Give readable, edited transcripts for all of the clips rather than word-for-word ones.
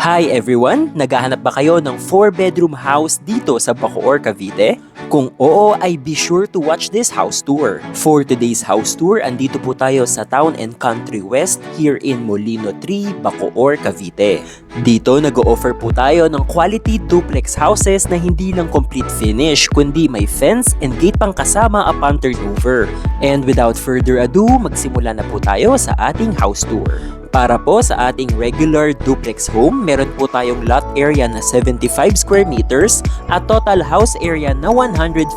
Hi everyone! Naghahanap ba kayo ng 4-bedroom house dito sa Bacoor, Cavite? Kung oo ay be sure to watch this house tour. For today's house tour, andito po tayo sa Town and Country West here in Molino 3, Bacoor, Cavite. Dito nag-o-offer po tayo ng quality duplex houses na hindi lang complete finish kundi may fence and gate pang kasama upon turnover. And without further ado, magsimula na po tayo sa ating house tour. Para po sa ating regular duplex home, meron po tayong lot area na 75 square meters at total house area na 115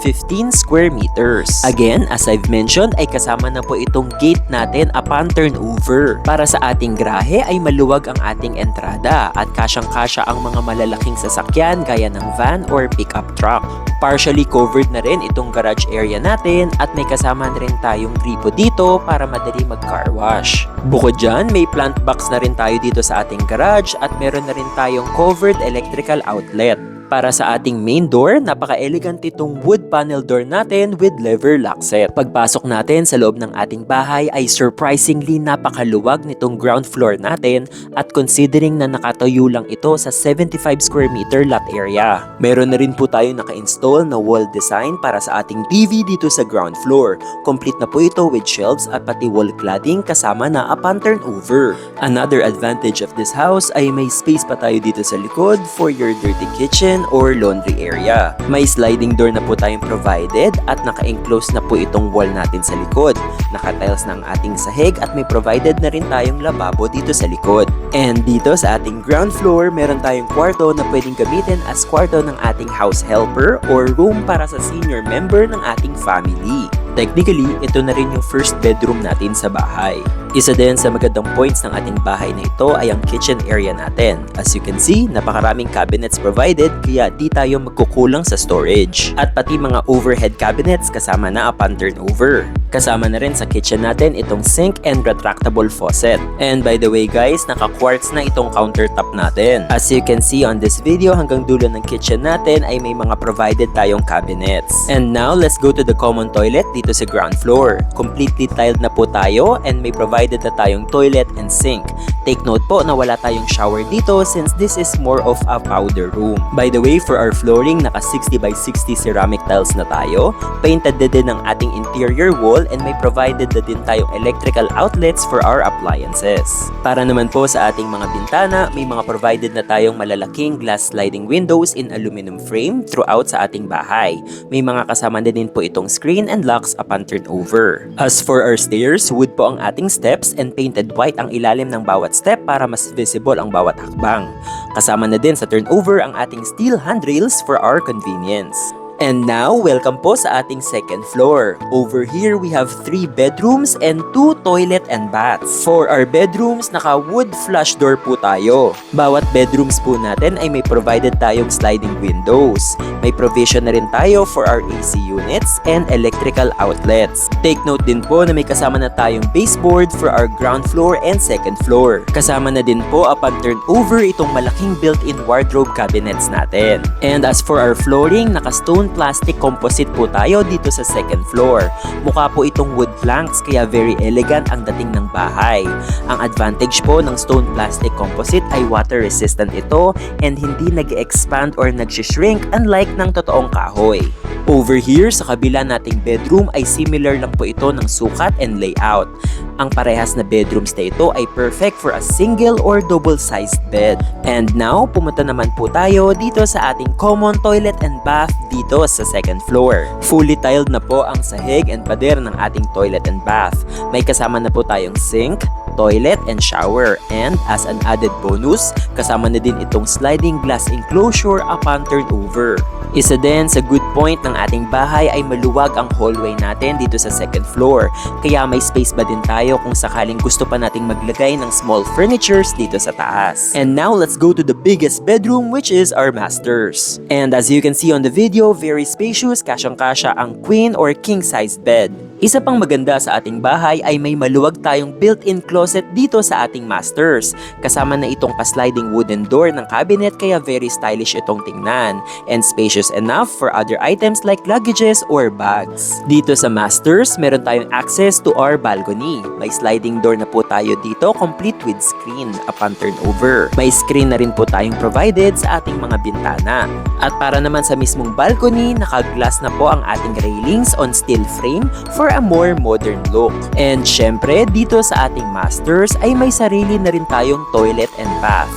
square meters. Again, as I've mentioned, ay kasama na po itong gate natin upon turnover. Para sa ating garahe ay maluwag ang ating entrada at kasyang-kasya ang mga malalaking sasakyan gaya ng van or pickup truck. Partially covered na rin itong garage area natin at may kasama na rin tayong gripo dito para madali mag-car wash. Bukod dyan, may plant box na rin tayo dito sa ating garage at meron na rin tayong covered electrical outlet. Para sa ating main door, napaka-elegant itong wood panel door natin with lever lock set. Pagpasok natin sa loob ng ating bahay ay surprisingly napakaluwag nitong ground floor natin at considering na nakatayo lang ito sa 75 square meter lot area. Meron na rin po tayo naka-install na wall design para sa ating TV dito sa ground floor. Complete na po ito with shelves at pati wall cladding kasama na upon turnover. Another advantage of this house ay may space pa tayo dito sa likod for your dirty kitchen or laundry area. May sliding door na po tayong provided at naka-enclose na po itong wall natin sa likod. Naka-tiles na ang ating sahig at may provided na rin tayong lababo dito sa likod. And dito sa ating ground floor, meron tayong kwarto na pwedeng gamitin as kwarto ng ating house helper or room para sa senior member ng ating family. Technically, ito na rin yung first bedroom natin sa bahay. Isa din sa magandang points ng ating bahay na ito ay ang kitchen area natin. As you can see, napakaraming cabinets provided kaya di tayo magkukulang sa storage. At pati mga overhead cabinets kasama na upon turnover. Kasama na rin sa kitchen natin itong sink and retractable faucet. And by the way guys, naka-quartz na itong countertop natin. As you can see on this video, hanggang dulo ng kitchen natin ay may mga provided tayong cabinets. And now, let's go to the common toilet dito sa ground floor. Completely tiled na po tayo and may provided na tayong toilet and sink. Take note po na wala tayong shower dito since this is more of a powder room. By the way, for our flooring, naka 60 by 60 ceramic tiles na tayo. Painted na din ang ating interior wall and may provided na din tayong electrical outlets for our appliances. Para naman po sa ating mga bintana, may mga provided na tayong malalaking glass sliding windows in aluminum frame throughout sa ating bahay. May mga kasama na din po itong screen and locks upon turnover. As for our stairs, wood po ang ating steps and painted white ang ilalim ng bawat step para mas visible ang bawat hakbang. Kasama na din sa turnover ang ating steel handrails for our convenience. And now, welcome po sa ating second floor. Over here, we have 3 bedrooms and 2 toilet and baths. For our bedrooms, naka-wood flush door po tayo. Bawat bedrooms po natin ay may provided tayong sliding windows. May provision na rin tayo for our AC units and electrical outlets. Take note din po na may kasama na tayong baseboard for our ground floor and second floor. Kasama na din po upon turnover itong malaking built-in wardrobe cabinets natin. And as for our flooring, naka-stone plastic composite po tayo dito sa second floor. Mukha po itong wood planks kaya very elegant ang dating ng bahay. Ang advantage po ng stone plastic composite ay water resistant ito and hindi nag-expand or nag-shrink unlike ng totoong kahoy. Over here sa kabila nating bedroom ay similar lang po ito ng sukat and layout. Ang parehas na bedrooms na ito ay perfect for a single or double-sized bed. And now, pumunta naman po tayo dito sa ating common toilet and bath dito sa second floor. Fully tiled na po ang sahig and pader ng ating toilet and bath. May kasama na po tayong sink, toilet, and shower. And as an added bonus, kasama na din itong sliding glass enclosure upon turnover. Isa din sa good point ng ating bahay ay maluwag ang hallway natin dito sa second floor. Kaya may space ba din tayo kung sakaling gusto pa nating maglagay ng small furnitures dito sa taas. And now let's go to the biggest bedroom which is our master's. And as you can see on the video, very spacious, kasyang-kasya ang queen or king size bed. Isa pang maganda sa ating bahay ay may maluwag tayong built-in closet dito sa ating masters. Kasama na itong pa-sliding wooden door ng cabinet kaya very stylish itong tingnan. And spacious enough for other items like luggages or bags. Dito sa masters, meron tayong access to our balcony. May sliding door na po tayo dito complete with screen upon turnover. May screen na rin po tayong provided sa ating mga bintana. At para naman sa mismong balcony, naka-glass na po ang ating railings on steel frame for a more modern look. And syempre, dito sa ating masters ay may sarili na rin tayong toilet and bath.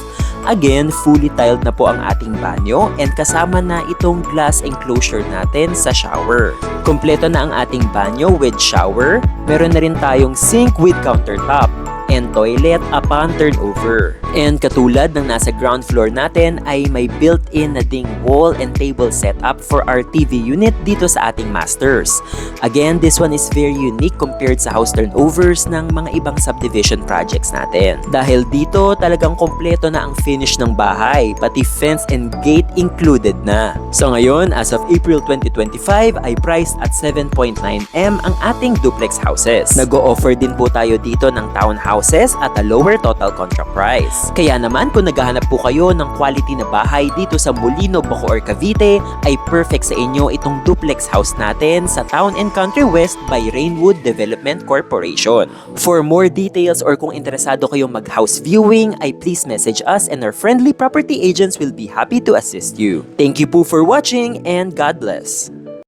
Again, fully tiled na po ang ating banyo and kasama na itong glass enclosure natin sa shower. Kompleto na ang ating banyo with shower. Meron na rin tayong sink with countertop and toilet upon turnover. And katulad ng nasa ground floor natin ay may built-in na ding wall and table setup for our TV unit dito sa ating masters. Again, this one is very unique compared sa house turnovers ng mga ibang subdivision projects natin. Dahil dito talagang kompleto na ang finish ng bahay, pati fence and gate included na. So ngayon, as of April 2025 ay priced at 7.9M ang ating duplex houses. Nag-o-offer din po tayo dito ng townhouses at a lower total contract price. Kaya naman kung naghahanap po kayo ng quality na bahay dito sa Molino, Bacoor, Cavite, ay perfect sa inyo itong duplex house natin sa Town and Country West by Rainwood Development Corporation. For more details or kung interesado kayong mag-house viewing, ay please message us and our friendly property agents will be happy to assist you. Thank you po for watching and God bless!